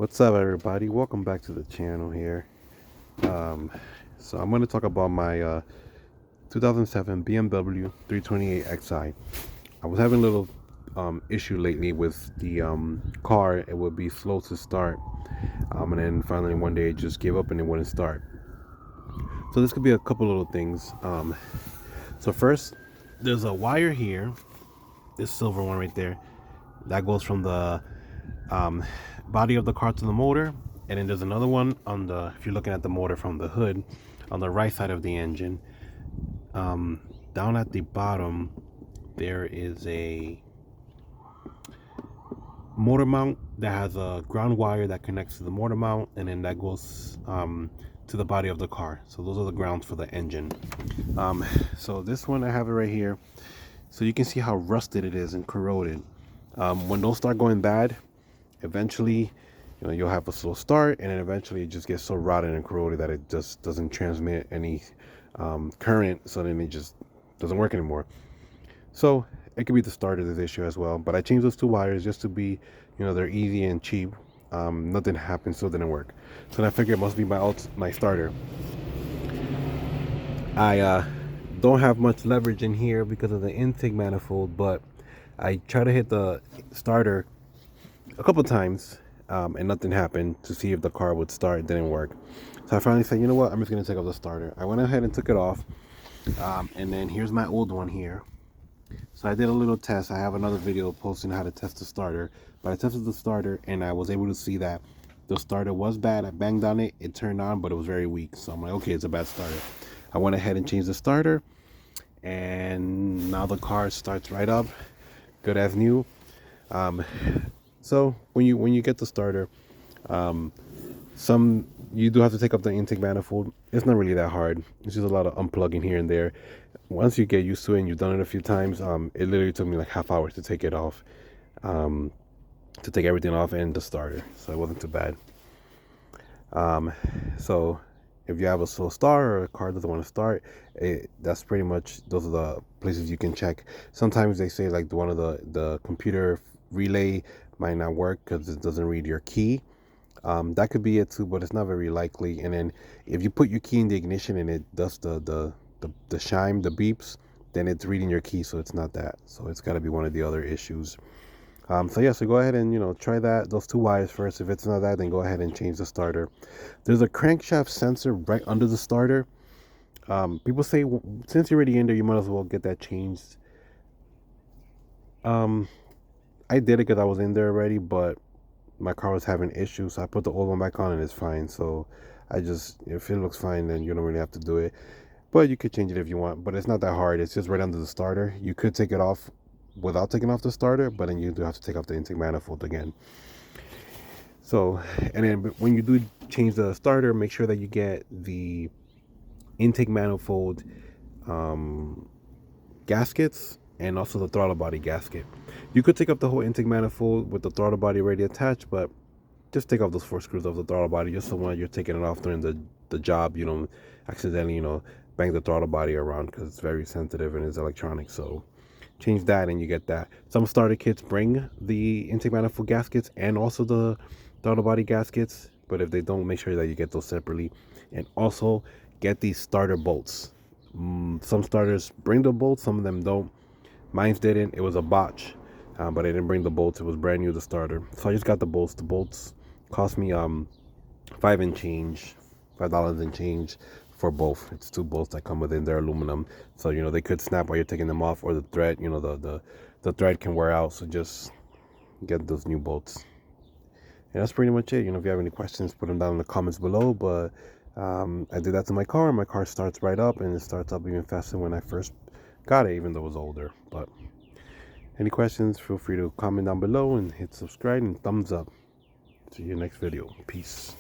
What's up, everybody? Welcome back to the channel here. Um, so I'm going to talk about my 2007 BMW 328 Xi. I was having a little issue lately with the car. It would be slow to start, and then finally one day it just gave up and it wouldn't start. So this could be a couple little things. So first, there's a wire here, this silver one right there, that goes from the um, body of the car to the motor, and then there's another one on the, if you're looking at the motor from the hood, on the right side of the engine. Down at the bottom there is a motor mount that has a ground wire that connects to the motor mount, and then that goes to the body of the car. So those are the grounds for the engine. So this one, I have it right here, so you can see how rusted it is and corroded. When those start going bad, eventually, you'll have a slow start, and then eventually it just gets so rotted and corroded that it just doesn't transmit any current, so then it just doesn't work anymore. So it could be the start of this issue as well, but I changed those two wires just to be, they're easy and cheap. Nothing happened, so it didn't work. So then I figured it must be my starter. I don't have much leverage in here because of the intake manifold, but I tried to hit the starter a couple times, and nothing happened to see if the car would start. It didn't work. So I finally said, you know what, I'm just going to take off the starter. I went ahead and took it off, and then here's my old one here. So I did a little test. I have another video posting how to test the starter, but I tested the starter and I was able to see that the starter was bad. I banged on it, it turned on, but it was very weak. So I'm like, okay, it's a bad starter. I went ahead and changed the starter, and now the car starts right up, good as new. So when you get the starter, you do have to take up the intake manifold. It's not really that hard. It's just a lot of unplugging here and there. Once you get used to it and you've done it a few times, it literally took me like half hour to take it off, to take everything off and the starter. So it wasn't too bad. So if you have a slow start or a car doesn't want to start, that's pretty much, those are the places you can check. Sometimes they say like one of the computer relay might not work because it doesn't read your key. That could be it too, but it's not very likely. And then if you put your key in the ignition and it does the chime, the beeps, then it's reading your key, so it's not that. So it's got to be one of the other issues. So yeah, so go ahead and try those two wires first. If it's not that, then go ahead and change the starter. There's a crankshaft sensor right under the starter. People say, since you're already in there, you might as well get that changed. I did it because I was in there already, but my car was having issues, so I put the old one back on and it's fine. So if it looks fine, then you don't really have to do it. But you could change it if you want, but it's not that hard. It's just right under the starter. You could take it off without taking off the starter, but then you do have to take off the intake manifold again. So, and then when you do change the starter, make sure that you get the intake manifold gaskets and also the throttle body gasket. You could take off the whole intake manifold with the throttle body already attached, but just take off those 4 screws of the throttle body, just so when you're taking it off during the job, you don't accidentally, bang the throttle body around, because it's very sensitive and it's electronic. So change that and you get that. Some starter kits bring the intake manifold gaskets and also the throttle body gaskets, but if they don't, make sure that you get those separately. And also get these starter bolts. Some starters bring the bolts, some of them don't. Mine didn't. It was a botch, but I didn't bring the bolts. It was brand new, the starter. So I just got the bolts. The bolts cost me $5 and change for both. It's 2 bolts that come within. They're aluminum, so they could snap while you're taking them off, or the thread, the thread can wear out. So just get those new bolts. And that's pretty much it. If you have any questions, put them down in the comments below. But I did that to my car. My car starts right up, and it starts up even faster when I first got it, even though it was older. But any questions, feel free to comment down below and hit subscribe and thumbs up. See you next video. Peace.